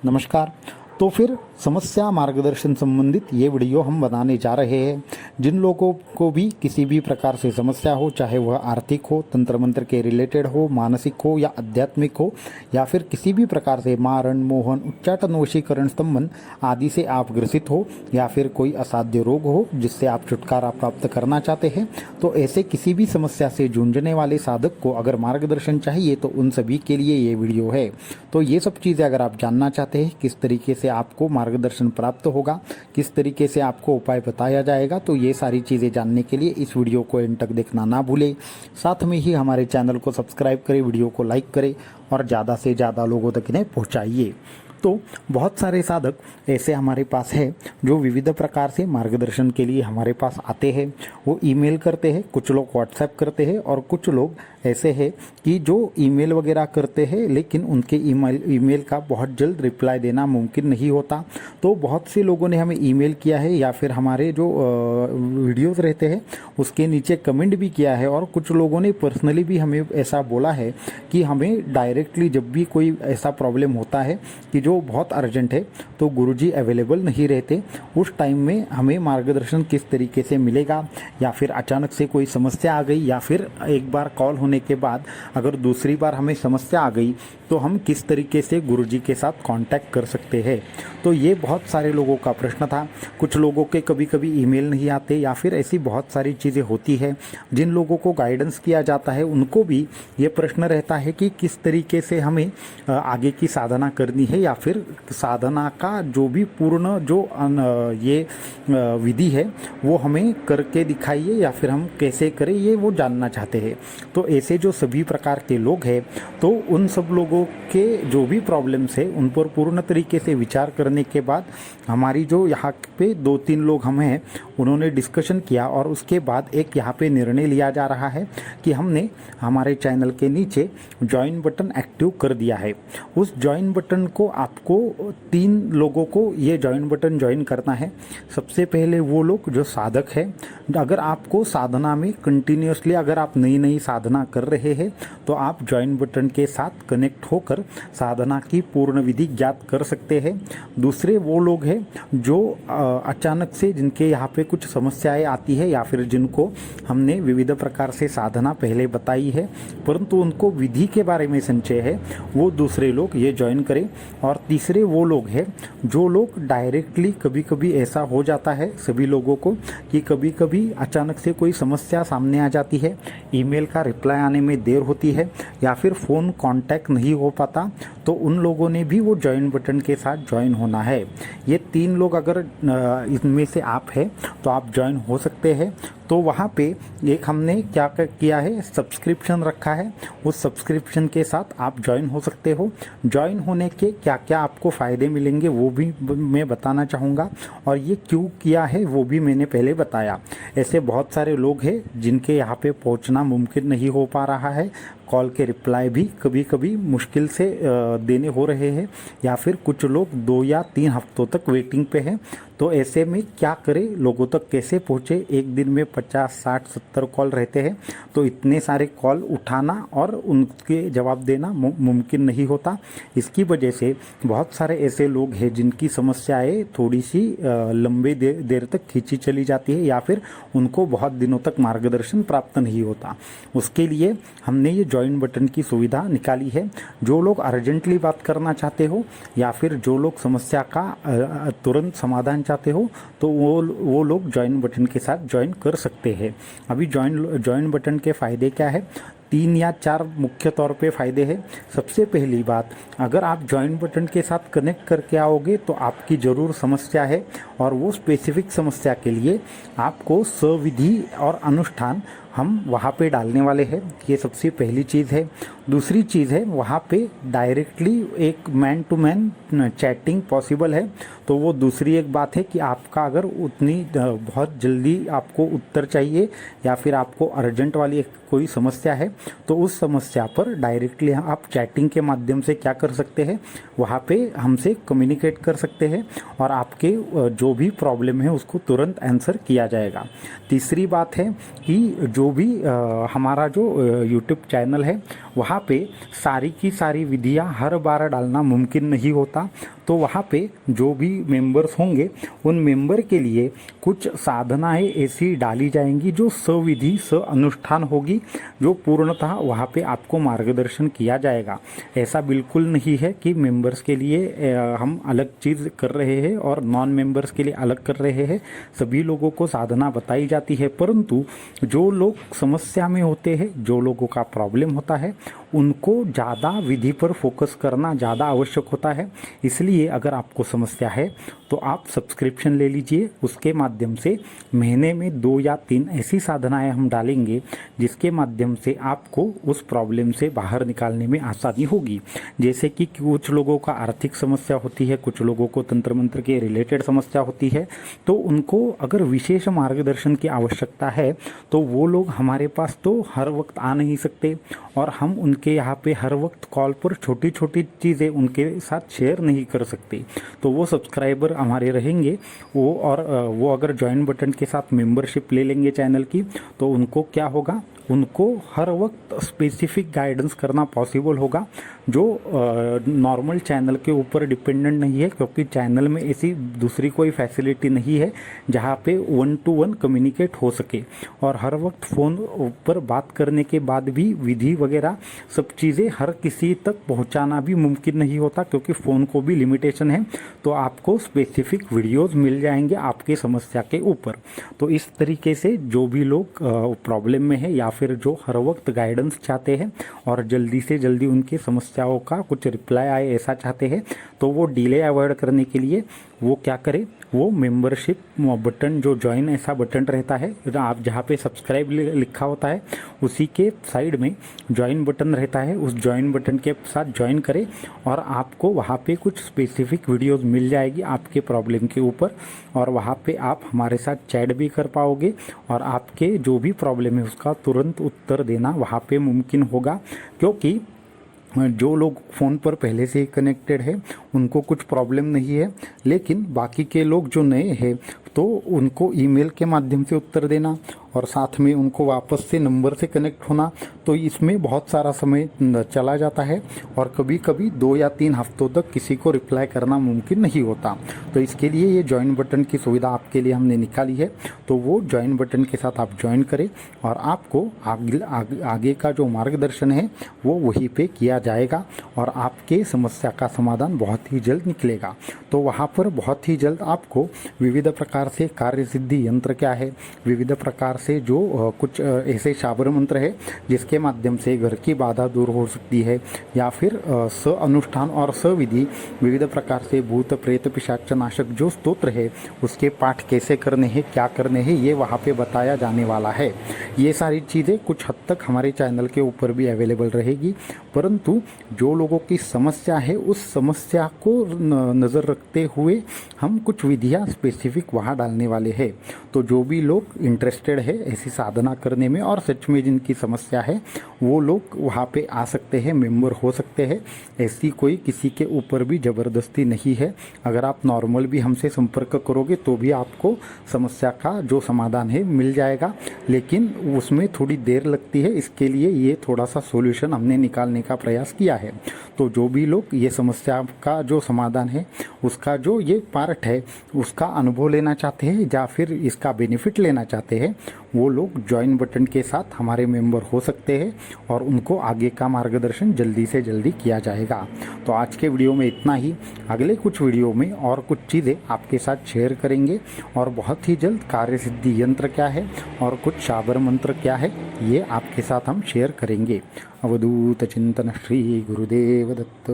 नमस्कार। तो फिर समस्या मार्गदर्शन संबंधित ये वीडियो हम बनाने जा रहे हैं। जिन लोगों को भी किसी भी प्रकार से समस्या हो, चाहे वह आर्थिक हो, तंत्र मंत्र के रिलेटेड हो, मानसिक हो या आध्यात्मिक हो, या फिर किसी भी प्रकार से मारण, मोहन, उच्चाटन, वशीकरण, स्तंभन आदि से आप ग्रसित हो, या फिर कोई असाध्य रोग हो जिससे आप छुटकारा प्राप्त करना चाहते हैं, तो ऐसे किसी भी समस्या से जूझने वाले साधक को अगर मार्गदर्शन चाहिए तो उन सभी के लिए ये वीडियो है। तो ये सब चीज़ें अगर आप जानना चाहते हैं, किस तरीके से आपको मार्गदर्शन प्राप्त होगा, किस तरीके से आपको उपाय बताया जाएगा, तो ये सारी चीज़ें जानने के लिए इस वीडियो को एंड तक देखना ना भूलें। साथ में ही हमारे चैनल को सब्सक्राइब करें, वीडियो को लाइक करें और ज़्यादा से ज़्यादा लोगों तक इन्हें पहुँचाइए। तो बहुत सारे साधक ऐसे हमारे पास है जो विविध प्रकार से मार्गदर्शन के लिए हमारे पास आते हैं। वो ईमेल करते हैं, कुछ लोग व्हाट्सएप करते हैं और कुछ लोग ऐसे हैं कि जो ईमेल वगैरह करते हैं लेकिन उनके ईमेल का बहुत जल्द रिप्लाई देना मुमकिन नहीं होता। तो बहुत से लोगों ने हमें ईमेल किया है या फिर हमारे जो वीडियोस रहते हैं उसके नीचे कमेंट भी किया है, और कुछ लोगों ने पर्सनली भी हमें ऐसा बोला है कि हमें डायरेक्टली जब भी कोई ऐसा प्रॉब्लम होता है कि जो बहुत अर्जेंट है तो गुरुजी अवेलेबल नहीं रहते, उस टाइम में हमें मार्गदर्शन किस तरीके से मिलेगा, या फिर अचानक से कोई समस्या आ गई, या फिर एक बार कॉल होने के बाद अगर दूसरी बार हमें समस्या आ गई तो हम किस तरीके से गुरुजी के साथ कांटेक्ट कर सकते हैं। तो ये बहुत सारे लोगों का प्रश्न था। कुछ लोगों के कभी कभी ईमेल नहीं आते, या फिर ऐसी बहुत सारी चीज़ें होती है। जिन लोगों को गाइडेंस किया जाता है उनको भी ये प्रश्न रहता है कि किस तरीके से हमें आगे की साधना करनी है, या फिर साधना का जो भी पूर्ण जो ये विधि है वो हमें करके दिखाइए, या फिर हम कैसे करें ये वो जानना चाहते हैं। तो ऐसे जो सभी प्रकार के लोग हैं, तो उन सब लोगों के जो भी प्रॉब्लम्स है उन पर पूर्ण तरीके से विचार करने के बाद हमारी जो यहाँ पे 2-3 लोग हम हैं उन्होंने डिस्कशन किया, और उसके बाद एक यहाँ पे निर्णय लिया जा रहा है कि हमने हमारे चैनल के नीचे ज्वाइन बटन एक्टिव कर दिया है। उस ज्वाइन बटन को आपको 3 लोगों को ये ज्वाइन बटन ज्वाइन करना है। सबसे पहले वो लोग जो साधक है, अगर आपको साधना में कंटिन्यूसली अगर आप नई नई साधना कर रहे हैं तो आप ज्वाइन बटन के साथ कनेक्ट होकर साधना की पूर्ण विधि ज्ञात कर सकते हैं। दूसरे वो लोग हैं जो अचानक से जिनके यहाँ पे कुछ समस्याएं आती है, या फिर जिनको हमने विविध प्रकार से साधना पहले बताई है परंतु उनको विधि के बारे में संशय है, वो दूसरे लोग ये ज्वाइन करें। और तीसरे वो लोग हैं जो लोग डायरेक्टली, कभी कभी ऐसा हो जाता है सभी लोगों को कि कभी कभी अचानक से कोई समस्या सामने आ जाती है, ईमेल का रिप्लाई आने में देर होती है, या फिर फ़ोन कांटेक्ट नहीं हो पाता, तो उन लोगों ने भी वो ज्वाइन बटन के साथ ज्वाइन होना है। ये 3 लोग अगर इनमें से आप हैं तो आप ज्वाइन हो सकते हैं। तो वहाँ पे एक हमने क्या किया है, सब्सक्रिप्शन रखा है, उस सब्सक्रिप्शन के साथ आप ज्वाइन हो सकते हो। ज्वाइन होने के क्या क्या आपको फ़ायदे मिलेंगे वो भी मैं बताना चाहूँगा, और ये क्यों किया है वो भी मैंने पहले बताया। ऐसे बहुत सारे लोग हैं जिनके यहाँ पे पहुँचना मुमकिन नहीं हो पा रहा है, कॉल के रिप्लाई भी कभी कभी मुश्किल से देने हो रहे हैं, या फिर कुछ लोग 2 या 3 हफ्तों तक वेटिंग पे हैं। तो ऐसे में क्या करें, लोगों तक कैसे पहुँचे। एक दिन में 50, 60, 70 कॉल रहते हैं, तो इतने सारे कॉल उठाना और उनके जवाब देना मुमकिन नहीं होता। इसकी वजह से बहुत सारे ऐसे लोग हैं जिनकी समस्याएं थोड़ी सी लंबे देर तक खींची चली जाती है, या फिर उनको बहुत दिनों तक मार्गदर्शन प्राप्त नहीं होता। उसके लिए हमने ये ज्वाइन बटन की सुविधा निकाली है। जो लोग अर्जेंटली बात करना चाहते हो, या फिर जो लोग समस्या का तुरंत समाधान चाहते हो, तो वो लोग ज्वाइन बटन के साथ ज्वाइन कर सकते हैं। अभी ज्वाइन बटन के फ़ायदे क्या है, 3 या 4 मुख्य तौर पे फ़ायदे हैं। सबसे पहली बात, अगर आप ज्वाइन बटन के साथ कनेक्ट करके आओगे तो आपकी ज़रूर समस्या है, और वो स्पेसिफिक समस्या के लिए आपको सविधि और अनुष्ठान हम वहाँ पे डालने वाले हैं। ये सबसे पहली चीज़ है। दूसरी चीज़ है, वहाँ पे डायरेक्टली एक man to man chatting possible है। तो वो दूसरी एक बात है कि आपका अगर उतनी बहुत जल्दी आपको उत्तर चाहिए, या फिर आपको अर्जेंट वाली कोई समस्या है, तो उस समस्या पर डायरेक्टली आप चैटिंग के माध्यम से क्या कर सकते हैं, वहाँ पे हमसे कम्युनिकेट कर सकते हैं, और आपके जो भी प्रॉब्लम है उसको तुरंत आंसर किया जाएगा। तीसरी बात है कि जो भी हमारा जो यूट्यूब चैनल है वहाँ पे सारी की सारी विधियाँ हर बार डालना मुमकिन नहीं होता। तो वहाँ पे जो भी मेंबर्स होंगे उन मेंबर के लिए कुछ साधनाएं ऐसी डाली जाएंगी जो सविधि स अनुष्ठान होगी, जो पूर्णतः वहाँ पे आपको मार्गदर्शन किया जाएगा। ऐसा बिल्कुल नहीं है कि मेंबर्स के लिए हम अलग चीज़ कर रहे हैं और नॉन मेंबर्स के लिए अलग कर रहे हैं। सभी लोगों को साधना बताई जाती है, परंतु जो लोग समस्या में होते हैं, जो लोगों का प्रॉब्लम होता है, उनको ज़्यादा विधि पर फोकस करना ज़्यादा आवश्यक होता है। इसलिए अगर आपको समस्या है तो आप सब्सक्रिप्शन ले लीजिए। उसके माध्यम से महीने में 2 या 3 ऐसी साधनाएं हम डालेंगे जिसके माध्यम से आपको उस प्रॉब्लम से बाहर निकालने में आसानी होगी। जैसे कि कुछ लोगों का आर्थिक समस्या होती है, कुछ लोगों को तंत्र मंत्र के रिलेटेड समस्या होती है, तो उनको अगर विशेष मार्गदर्शन की आवश्यकता है तो वो लोग हमारे पास तो हर वक्त आ नहीं सकते और हम उनके यहाँ पे हर वक्त कॉल पर छोटी छोटी चीज़ें उनके साथ शेयर नहीं कर सकते। तो वो सब्सक्राइबर हमारे रहेंगे वो अगर ज्वाइन बटन के साथ मेंबरशिप ले लेंगे चैनल की, तो उनको क्या होगा, उनको हर वक्त स्पेसिफिक गाइडेंस करना पॉसिबल होगा जो नॉर्मल चैनल के ऊपर डिपेंडेंट नहीं है, क्योंकि चैनल में ऐसी दूसरी कोई फैसिलिटी नहीं है जहाँ पे 1 to 1 कम्युनिकेट हो सके। और हर वक्त फ़ोन पर बात करने के बाद भी विधि वगैरह सब चीज़ें हर किसी तक पहुँचाना भी मुमकिन नहीं होता, क्योंकि फ़ोन को भी लिमिटेशन है। तो आपको स्पेसिफिक वीडियोज़ मिल जाएंगे आपके समस्या के ऊपर। तो इस तरीके से जो भी लोग प्रॉब्लम में है या फिर जो हर वक्त गाइडेंस चाहते हैं और जल्दी से जल्दी उनकी समस्याओं का कुछ रिप्लाई आए ऐसा चाहते हैं, तो वो डिले अवॉइड करने के लिए वो क्या करें, वो मेंबरशिप बटन जो ज्वाइन ऐसा बटन रहता है, आप जहाँ पे सब्सक्राइब लिखा होता है उसी के साइड में ज्वाइन बटन रहता है, उस ज्वाइन बटन के साथ ज्वाइन करें और आपको वहाँ पे कुछ स्पेसिफिक वीडियोस मिल जाएगी आपके प्रॉब्लम के ऊपर। और वहाँ पे आप हमारे साथ चैट भी कर पाओगे और आपके जो भी प्रॉब्लम है उसका तुरंत उत्तर देना वहाँ पे मुमकिन होगा, क्योंकि जो लोग फ़ोन पर पहले से ही कनेक्टेड है उनको कुछ प्रॉब्लम नहीं है, लेकिन बाकी के लोग जो नए हैं तो उनको ईमेल के माध्यम से उत्तर देना और साथ में उनको वापस से नंबर से कनेक्ट होना, तो इसमें बहुत सारा समय चला जाता है और कभी कभी 2 या 3 हफ्तों तक किसी को रिप्लाई करना मुमकिन नहीं होता। तो इसके लिए ये ज्वाइन बटन की सुविधा आपके लिए हमने निकाली है। तो वो ज्वाइन बटन के साथ आप ज्वाइन करें और आपको आगे का जो मार्गदर्शन है वो वहीं पे किया जाएगा और आपके समस्या का समाधान बहुत ही जल्द निकलेगा। तो वहाँ पर बहुत ही जल्द आपको विविध प्रकार से कार्य सिद्धि यंत्र क्या है, विविध प्रकार से जो कुछ ऐसे शाबर मंत्र है जिसके माध्यम से घर की बाधा दूर हो सकती है, या फिर स अनुष्ठान और सविधि विविध प्रकार से भूत प्रेत पिशाच नाशक जो स्तोत्र है उसके पाठ कैसे करने हैं, क्या करने हैं, ये वहाँ पे बताया जाने वाला है। ये सारी चीज़ें कुछ हद तक हमारे चैनल के ऊपर भी अवेलेबल रहेगी, परंतु जो लोगों की समस्या है उस समस्या को नज़र रखते हुए हम कुछ विधियाँ स्पेसिफिक वहाँ डालने वाले हैं। तो जो भी लोग इंटरेस्टेड है ऐसी साधना करने में और सच में जिनकी समस्या है वो लोग वहाँ पे आ सकते हैं, मेंबर हो सकते हैं। ऐसी कोई किसी के ऊपर भी ज़बरदस्ती नहीं है। अगर आप नॉर्मल भी हमसे संपर्क करोगे तो भी आपको समस्या का जो समाधान है मिल जाएगा, लेकिन उसमें थोड़ी देर लगती है। इसके लिए ये थोड़ा सा सॉल्यूशन हमने निकालने का प्रयास किया है। तो जो भी लोग ये समस्या का जो समाधान है उसका जो ये पार्ट है उसका अनुभव लेना चाहते हैं या फिर इसका बेनिफिट लेना चाहते हैं, वो लोग ज्वाइन बटन के साथ हमारे मेंबर हो सकते हैं और उनको आगे का मार्गदर्शन जल्दी से जल्दी किया जाएगा। तो आज के वीडियो में इतना ही। अगले कुछ वीडियो में और कुछ चीज़ें आपके साथ शेयर करेंगे और बहुत ही जल्द कार्य सिद्धि यंत्र क्या है और कुछ शाबर मंत्र क्या है ये आपके साथ हम शेयर करेंगे। अवधूत चिंतन श्री गुरुदेव दत्त।